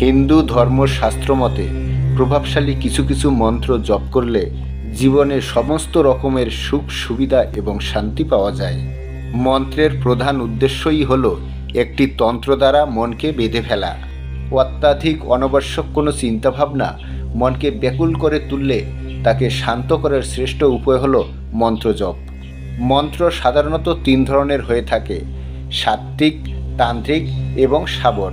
হিন্দু ধর্মশাস্ত্র মতে প্রভাবশালী কিছু কিছু মন্ত্র জপ করলে জীবনের সমস্ত রকমের সুখ সুবিধা এবং শান্তি পাওয়া যায়। মন্ত্রের প্রধান উদ্দেশ্যই হল একটি তন্ত্র দ্বারা মনকে বেঁধে ফেলা। অত্যাধিক অনাবশ্যক কোনো চিন্তাভাবনা মনকে ব্যাকুল করে তুললে তাকে শান্ত করার শ্রেষ্ঠ উপায় হল মন্ত্র জপ। মন্ত্র সাধারণত 3 ধরনের হয়ে থাকে: সাত্ত্বিক, তান্ত্রিক এবং শাবর।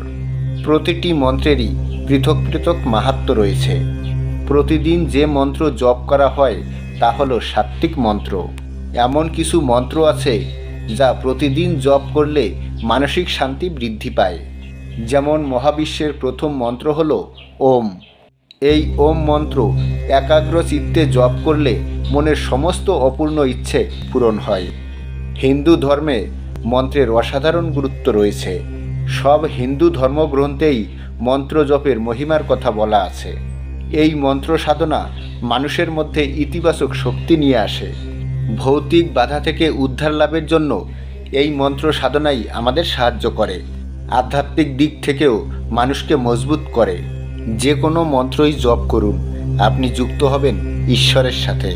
প্রতিটি মন্ত্রেরই পৃথক পৃথক মাহাত্ম্য রয়েছে। প্রতিদিন যে মন্ত্র জপ করা হয় তা হল সাত্ত্বিক মন্ত্র। এমন কিছু মন্ত্র আছে যা প্রতিদিন জপ করলে মানসিক শান্তি বৃদ্ধি পায়। যেমন মহাবিশ্বের প্রথম মন্ত্র হল ওম। এই ওম মন্ত্র একাগ্র চিত্তে জপ করলে মনের সমস্ত অপূর্ণ ইচ্ছে পূরণ হয়। হিন্দু ধর্মে মন্ত্রের অসাধারণ গুরুত্ব রয়েছে। সব হিন্দু ধর্মগ্রন্থেই মন্ত্র জপের মহিমার কথা বলা আছে। এই মন্ত্র সাধনা মানুষের মধ্যে ইতিবাচক শক্তি নিয়ে আসে। ভৌতিক বাধা থেকে উদ্ধার লাভের জন্য এই মন্ত্র সাধনাই আমাদের সাহায্য করে। আধ্যাত্মিক দিক থেকেও মানুষকে মজবুত করে। যে কোনো মন্ত্রই জপ করুন, আপনি যুক্ত হবেন ঈশ্বরের সাথে।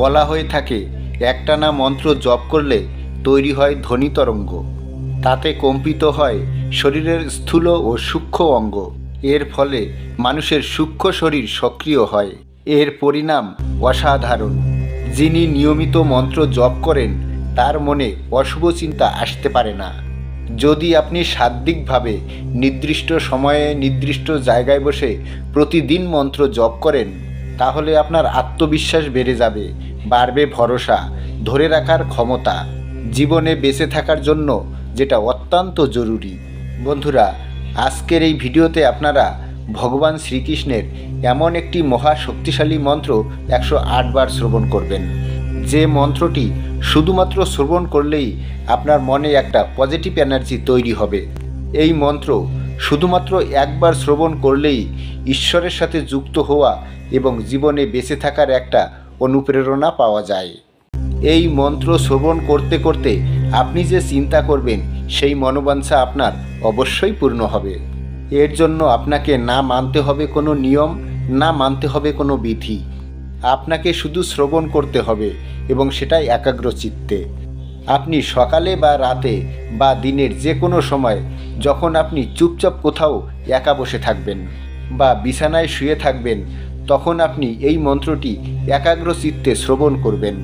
বলা হয়ে থাকে, একটানা মন্ত্র জপ করলে তৈরি হয় ধ্বনি তরঙ্গ। তাতে কম্পিত হয় শরীরের স্থূল ও সূক্ষ্ম অঙ্গ। এর ফলে মানুষের সূক্ষ্ম শরীর সক্রিয় হয়। এর পরিণাম অসাধারণ। যিনি নিয়মিত মন্ত্র জপ করেন তার মনে অশুভ চিন্তা আসতে পারে না। যদি আপনি সাত্ত্বিকভাবে নির্দিষ্ট সময়ে নির্দিষ্ট জায়গায় বসে প্রতিদিন মন্ত্র জপ করেন, তাহলে আপনার আত্মবিশ্বাস বেড়ে যাবে, বাড়বে ভরসা, ধরে রাখার ক্ষমতা, জীবনে বেঁচে থাকার জন্য যেটা অত্যন্ত জরুরি। বন্ধুরা, আজকের এই ভিডিওতে আপনারা ভগবান শ্রীকৃষ্ণের এমন একটি মহা শক্তিশালী মন্ত্র 108 বার শ্রবণ করবেন। যে মন্ত্রটি শুধুমাত্র শ্রবণ করলেই আপনার মনে একটা পজিটিভ এনার্জি তৈরি হবে। এই মন্ত্র শুধুমাত্র একবার শ্রবণ করলেই ঈশ্বরের সাথে যুক্ত হওয়া এবং জীবনে বেঁচে থাকার একটা অনুপ্রেরণা পাওয়া যায়। এই মন্ত্র শ্রবণ করতে করতে আপনি যে চিন্তা করবেন সেই মনোবাঞ্ছা আপনার অবশ্যই পূর্ণ হবে। এর জন্য আপনাকে না মানতে হবে কোনো নিয়ম, না মানতে হবে কোনো বিধি। আপনাকে শুধু শ্রবণ করতে হবে এবং সেটাই একাগ্র চিত্তে। আপনি সকালে বা রাতে বা দিনের যে কোনো সময় যখন আপনি চুপচাপ কোথাও একা বসে থাকবেন বা বিছানায় শুয়ে থাকবেন, তখন আপনি এই মন্ত্রটি একাগ্র চিত্তে শ্রবণ করবেন।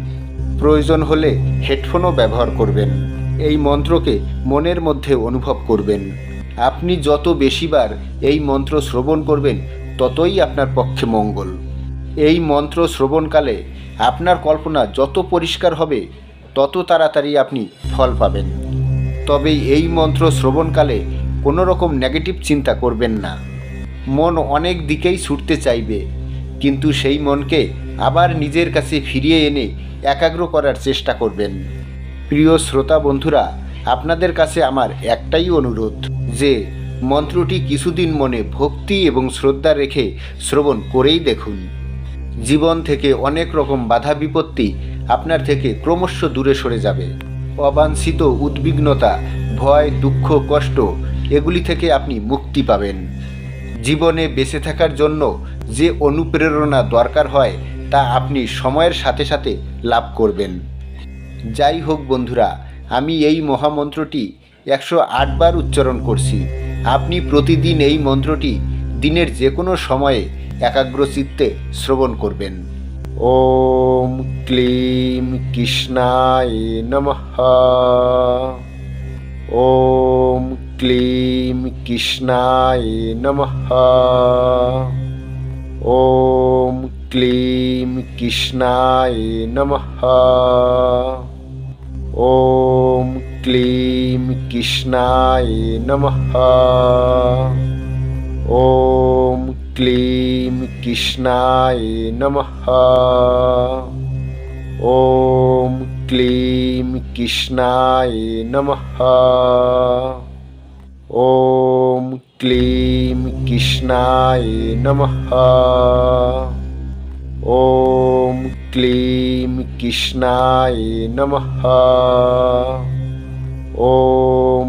প্রয়োজন হলে হেডফোনও ব্যবহার করবেন। এই মন্ত্রকে মনের মধ্যে অনুভব করবেন। আপনি যত বেশিবার এই মন্ত্র শ্রবণ করবেন ততই আপনার পক্ষে মঙ্গল। এই মন্ত্র শ্রবণকালে আপনার কল্পনা যত পরিষ্কার হবে তত তাড়াতাড়ি আপনি ফল পাবেন। তবে এই মন্ত্র শ্রবণকালে কোনো রকম নেগেটিভ চিন্তা করবেন না। মন অনেক দিকেই ছুটতে চাইবে, কিন্তু সেই মনকে আবার নিজের কাছে ফিরিয়ে এনে একাগ্র করার চেষ্টা করবেন। প্রিয় শ্রোতা বন্ধুরা, আপনাদের কাছে আমার একটাই অনুরোধ যে মন্ত্রটি কিছুদিন মনে ভক্তি এবং শ্রদ্ধা রেখে শ্রবণ করেই দেখুন। জীবন থেকে অনেক রকম বাধা বিপত্তি আপনার থেকে ক্রমশ দূরে সরে যাবে। অবাঞ্ছিত উদ্বিগ্নতা, ভয়, দুঃখ, কষ্ট এগুলি থেকে আপনি মুক্তি পাবেন। জীবনে বেঁচে থাকার জন্য যে অনুপ্রেরণা দরকার হয় তা আপনি সময়ের সাথে সাথে লাভ করবেন। যাই হোক বন্ধুরা, আমি এই মহামন্ত্রটি 108 বার উচ্চারণ করছি। আপনি প্রতিদিন এই মন্ত্রটি দিনের যে কোনো সময়ে একাগ্র চিত্তে শ্রবণ করবেন। ওম ক্লিম কৃষ্ণায় নমঃ। ওম ক্লিম কৃষ্ণায় নমঃ। ওম ক্লিম কৃষ্ণায় নমঃ। ওম ক্লিম কৃষ্ণায় নমঃ। ওম ক্লিম কৃষ্ণায় নমঃ। ওম ক্লিম কৃষ্ণায় নমঃ। ওম ক্লিম কৃষ্ণায় নমঃ। ওম ক্লিম কৃষ্ণায় নমঃ। ওম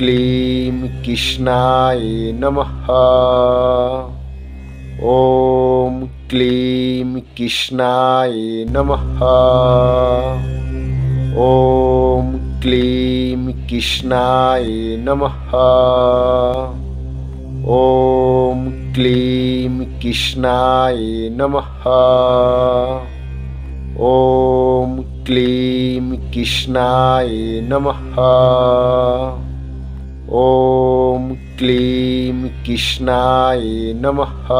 ক্লিম কৃষ্ণায় নমঃ। ওম ক্লিম কৃষ্ণায় নমঃ। ওম ক্লিম কৃষ্ণায় নমঃ। ওম ক্লিম কৃষ্ণায় নমঃ। ওম ক্লিম কৃষ্ণায় নমঃ। ওম ক্লিম কৃষ্ণায় নমঃ।